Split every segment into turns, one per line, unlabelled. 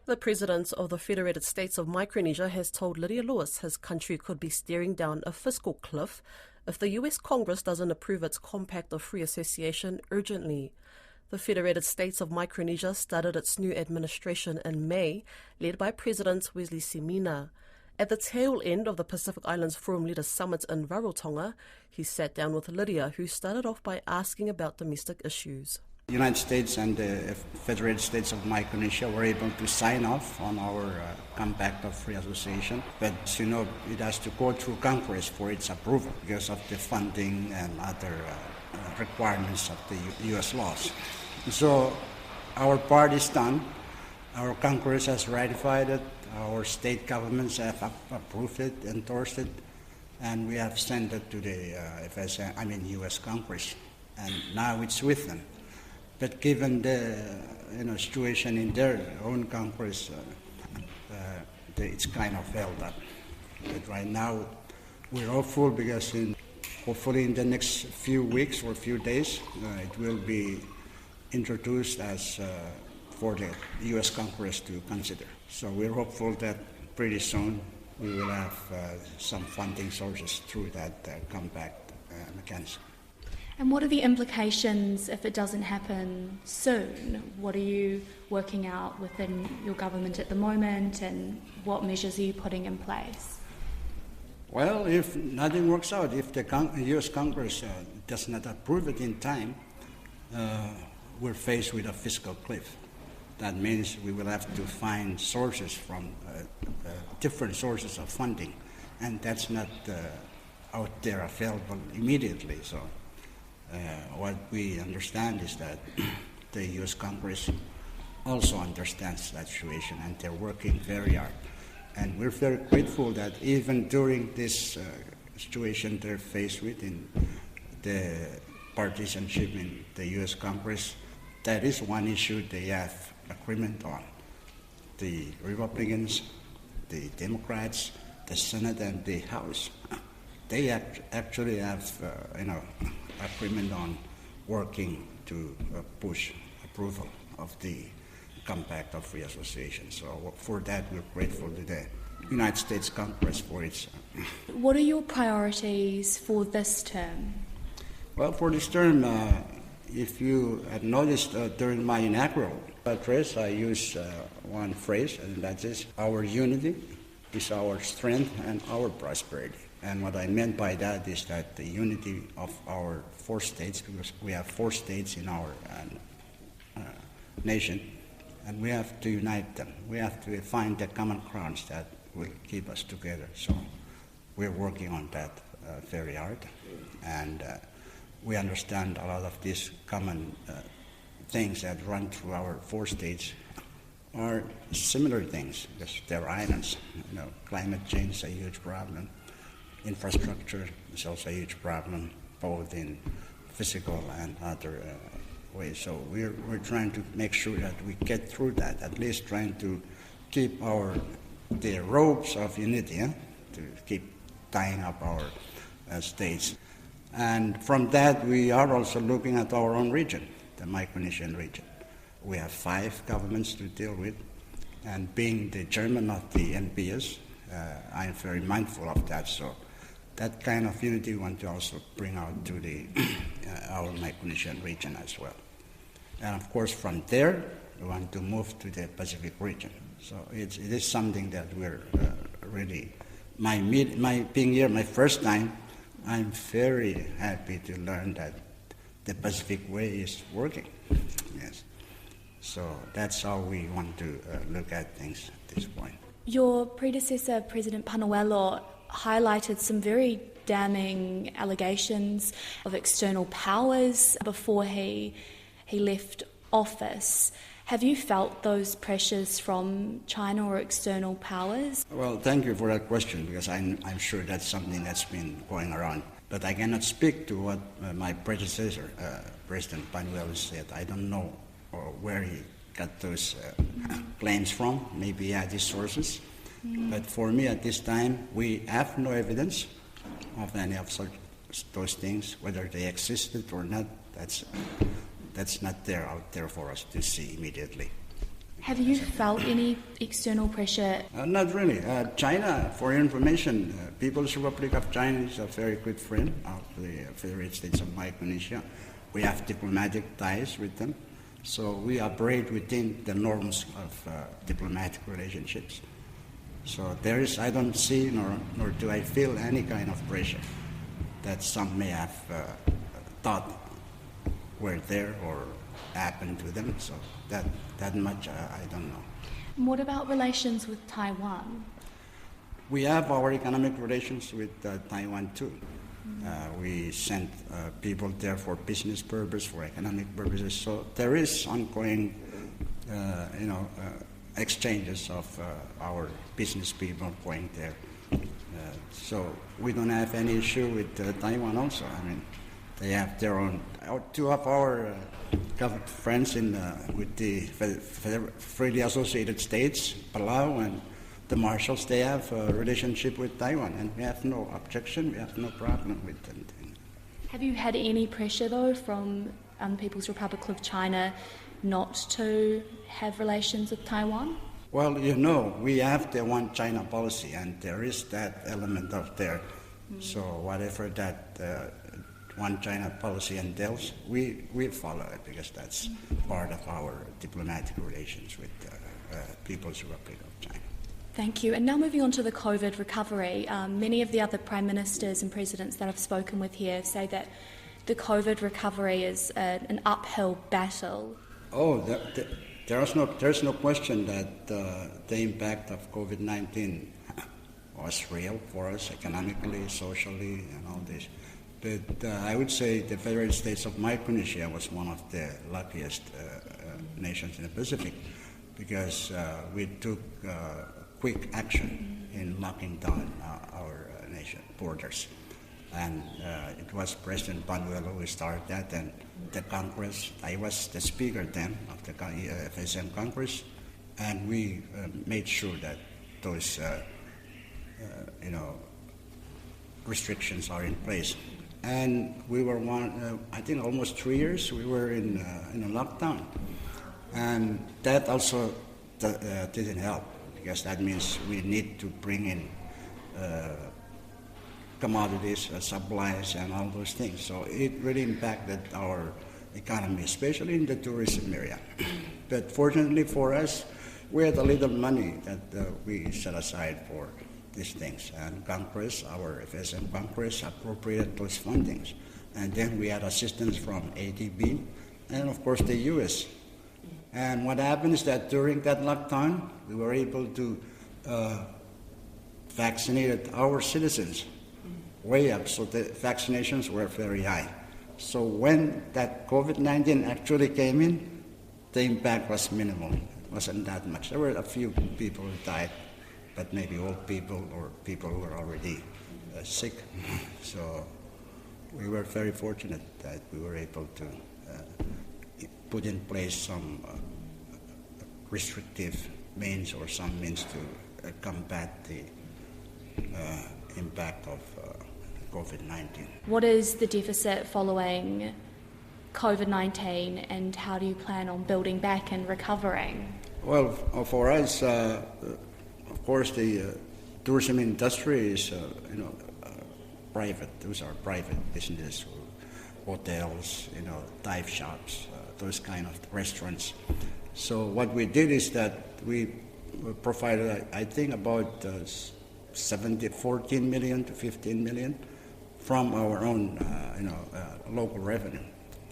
The President of the Federated States of Micronesia has told Lydia Lewis his country could be staring down a fiscal cliff if the US Congress doesn't approve its Compact of Free Association urgently. The Federated States of Micronesia started its new administration in May, led by President Wesley Simina. At the tail end of the Pacific Islands Forum Leaders Summit in Rarotonga, he sat down with Lydia, who started off by asking about domestic issues.
The United States and the Federated States of Micronesia were able to sign off on our Compact of Free Association. But, as you know, it has to go through Congress for its approval because of the funding and other requirements of the U.S. laws. So our part is done. Our Congress has ratified it. Our state governments have approved it, endorsed it, and we have sent it to the U.S. Congress. And now it's with them. But given the situation in their own Congress, it's kind of held up. But right now, we're hopeful because hopefully in the next few weeks or few days, it will be introduced as for the U.S. Congress to consider. So we're hopeful that pretty soon we will have some funding sources through that compact mechanism.
And what are the implications if it doesn't happen soon? What are you working out within your government at the moment, and what measures are you putting in place?
Well, if nothing works out, if the U.S. Congress does not approve it in time, we're faced with a fiscal cliff. That means we will have to find sources from different sources of funding, and that's not out there available immediately. So what we understand is that the U.S. Congress also understands that situation, and they're working very hard. And we're very grateful that even during this situation they're faced with in the partisanship in the U.S. Congress, that is one issue they have agreement on. The Republicans, the Democrats, the Senate, and the House, they actually have agreement on working to push approval of the Compact of Free Association. So for that, we're grateful to the United States Congress for its...
What are your priorities for this term?
Well, for this term, if you had noticed during my inaugural address, I used one phrase, and that is, our unity is our strength and our prosperity. And what I meant by that is that the unity of our 4 states, because we have 4 states in our nation, and we have to unite them. We have to find the common grounds that will keep us together. So we're working on that very hard. And we understand a lot of these common things that run through our 4 states are similar things, because they're islands. Climate change is a huge problem. Infrastructure is also a huge problem, both in physical and other ways. So we're trying to make sure that we get through that, at least trying to keep the ropes of unity, to keep tying up our states. And from that, we are also looking at our own region, the Micronesian region. We have 5 governments to deal with, and being the chairman of the NPS, I'm very mindful of that. So that kind of unity we want to also bring out to our Micronesian region as well. And of course, from there, we want to move to the Pacific region. So it is something that we're really, being here my first time, I'm very happy to learn that the Pacific way is working. Yes. So that's how we want to look at things at this point.
Your predecessor, President Panuelo, highlighted some very damning allegations of external powers before he left office. Have you felt those pressures from China or external powers?
Well, thank you for that question, because I'm sure that's something that's been going around. But I cannot speak to what my predecessor, President Panuelo, said. I don't know where he got those claims from. Maybe he had his sources. But for me at this time, we have no evidence of any of those things, whether they existed or not. That's not out there for us to see immediately.
Have you felt any external pressure?
Not really. China, for your information, People's Republic of China is a very good friend of the Federated States of Micronesia. We have diplomatic ties with them, so we operate within the norms of diplomatic relationships. So there is, I don't see nor do I feel any kind of pressure that some may have thought were there or happened to them. So that much I don't know.
What about relations with Taiwan?
We have our economic relations with Taiwan too. We send people there for business purpose, for economic purposes. So there is ongoing, exchanges of our business people going there. So we don't have any issue with Taiwan also. I mean, they have their own. Two of our friends with the Freely Associated States, Palau and the Marshalls, they have a relationship with Taiwan, and we have no objection, we have no problem with them.
Have you had any pressure, though, from People's Republic of China not to have relations with Taiwan?
Well, we have the one China policy, and there is that element of there. So whatever that one China policy entails, we follow it because that's part of our diplomatic relations with People's Republic of China.
Thank you. And now moving on to the COVID recovery. Many of the other prime ministers and presidents that I've spoken with here say that the recovery is an uphill battle.
Oh, there's no question that the impact of COVID-19 was real for us economically, socially, and all this. But I would say the Federated States of Micronesia was one of the luckiest nations in the Pacific because we took quick action in locking down our nation borders. And it was President Panuelo who started that, and the Congress, I was the speaker then of the FSM Congress, and we made sure that those restrictions are in place. And we were I think almost 3 years we were in a lockdown. And that also didn't help because that means we need to bring in commodities, supplies, and all those things. So it really impacted our economy, especially in the tourism area. But fortunately for us, we had a little money that we set aside for these things. And Congress, our FSM Congress, appropriated those fundings. And then we had assistance from ADB and, of course, the U.S. And what happened is that during that lockdown, we were able to vaccinate our citizens way up, so the vaccinations were very high. So when that COVID-19 actually came in, the impact was minimal. It wasn't that much. There were a few people who died, but maybe old people or people who were already sick. So we were very fortunate that we were able to put in place some restrictive means or some means to combat the impact of COVID-19.
What is the deficit following COVID-19 and how do you plan on building back and recovering? Well,
for us, of course, the tourism industry is, private. Those are private businesses, hotels, dive shops, those kind of restaurants. So what we did is that we provided, I think, about 14 million to 15 million from our own, local revenue.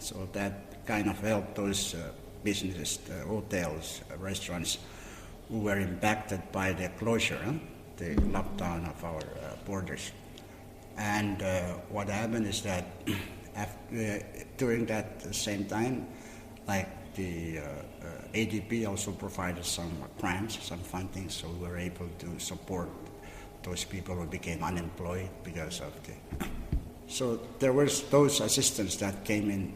So that kind of helped those businesses, hotels, restaurants, who were impacted by the closure, the lockdown of our borders. And what happened is that during that same time, like the ADB also provided some grants, some funding, so we were able to support those people who became unemployed because of the... So there was those assistance that came in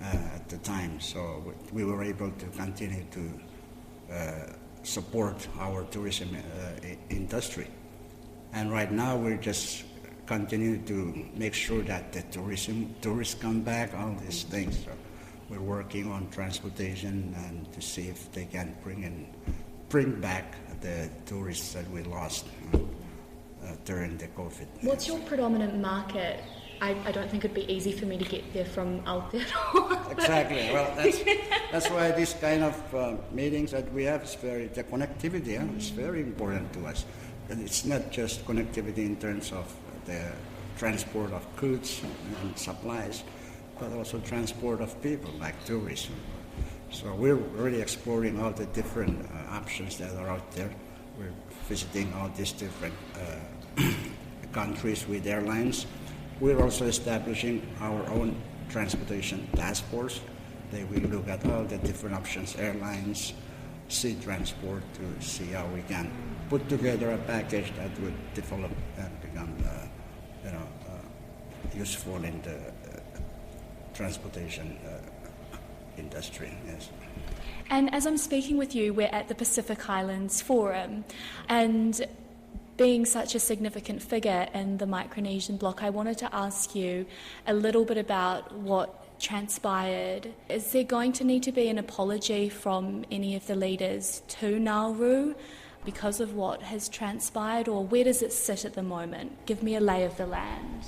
at the time, so we were able to continue to support our tourism industry. And right now we're just continue to make sure that the tourists come back, all these things. So We're working on transportation and to see if they can bring back the tourists that we lost during the COVID.
What's your predominant market? I don't think it'd be easy for me to get there from Aotearoa.
Exactly. Well, that's why this kind of meetings that we have is the connectivity is very important to us. And it's not just connectivity in terms of the transport of goods and supplies, but also transport of people, like tourism. So we're really exploring all the different options that are out there. We're visiting all these different countries with airlines. We're also establishing our own transportation task force. They will look at all the different options, airlines, sea transport, to see how we can put together a package that would develop and become useful in the transportation industry. Yes.
And as I'm speaking with you, we're at the Pacific Islands Forum, and being such a significant figure in the Micronesian bloc, I wanted to ask you a little bit about what transpired. Is there going to need to be an apology from any of the leaders to Nauru because of what has transpired, or where does it sit at the moment? Give me a lay of the land.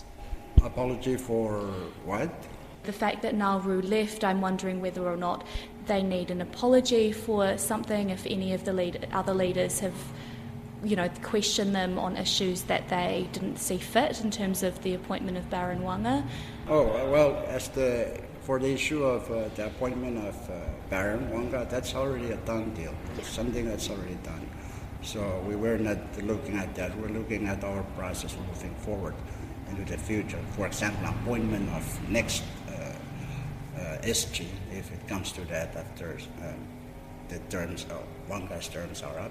Apology for what?
The fact that Nauru left, I'm wondering whether or not they need an apology for something, if any of the other leaders have question them on issues that they didn't see fit in terms of the appointment of Baron Wanga.
Oh, well, for the issue of the appointment of Baron Wanga, that's already a done deal. It's something that's already done. So we were not looking at that. We're looking at our process moving forward into the future. For example, appointment of next SG, if it comes to that after the terms of Wanga's terms are up.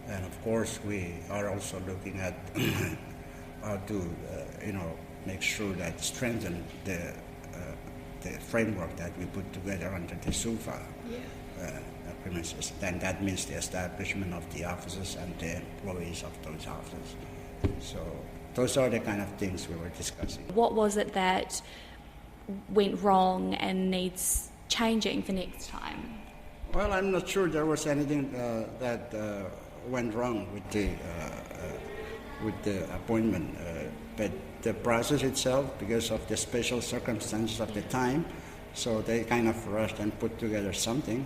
And of course, we are also looking at how to, make sure that strengthen the framework that we put together under the SUFA premises. Then that means the establishment of the offices and the employees of those offices. So those are the kind of things we were discussing.
What was it that went wrong and needs changing for next time?
Well, I'm not sure there was anything that went wrong with the appointment, but the process itself, because of the special circumstances of the time, so they kind of rushed and put together something,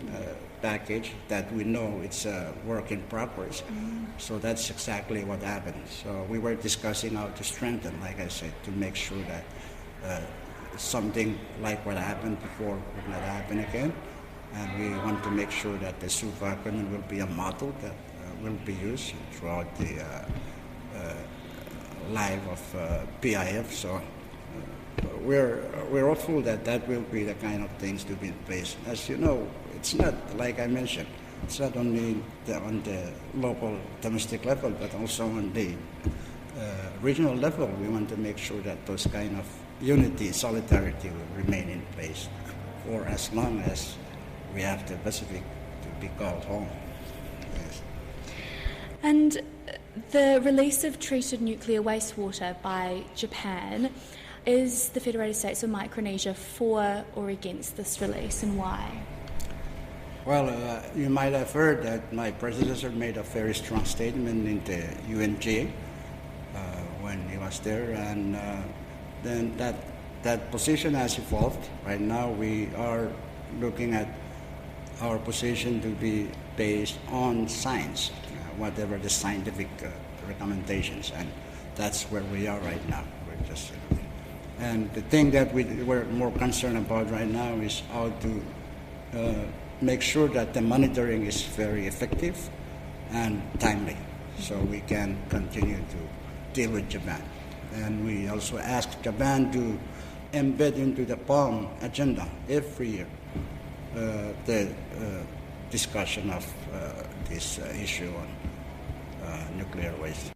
package that we know it's a work in progress. So that's exactly what happened. So we were discussing how to strengthen, like I said, to make sure that something like what happened before would not happen again. And we want to make sure that the SUFA agreement will be a model that will be used throughout the life of PIF. So we're hopeful that that will be the kind of things to be in place. As you know, it's not, like I mentioned, it's not only on the local domestic level, but also on the regional level. We want to make sure that those kind of unity, solidarity will remain in place for as long as we have the Pacific to be called home. Yes.
And the release of treated nuclear wastewater by Japan, is the Federated States of Micronesia for or against this release, and why?
Well, you might have heard that my predecessor made a very strong statement in the UNG when he was there, and then that position has evolved. Right now we are looking at our position to be based on science, whatever the scientific recommendations, and that's where we are right now. We're just and the thing that we're more concerned about right now is how to make sure that the monitoring is very effective and timely, so we can continue to deal with Japan. And we also ask Japan to embed into the PALM agenda every year the discussion of this issue on nuclear waste.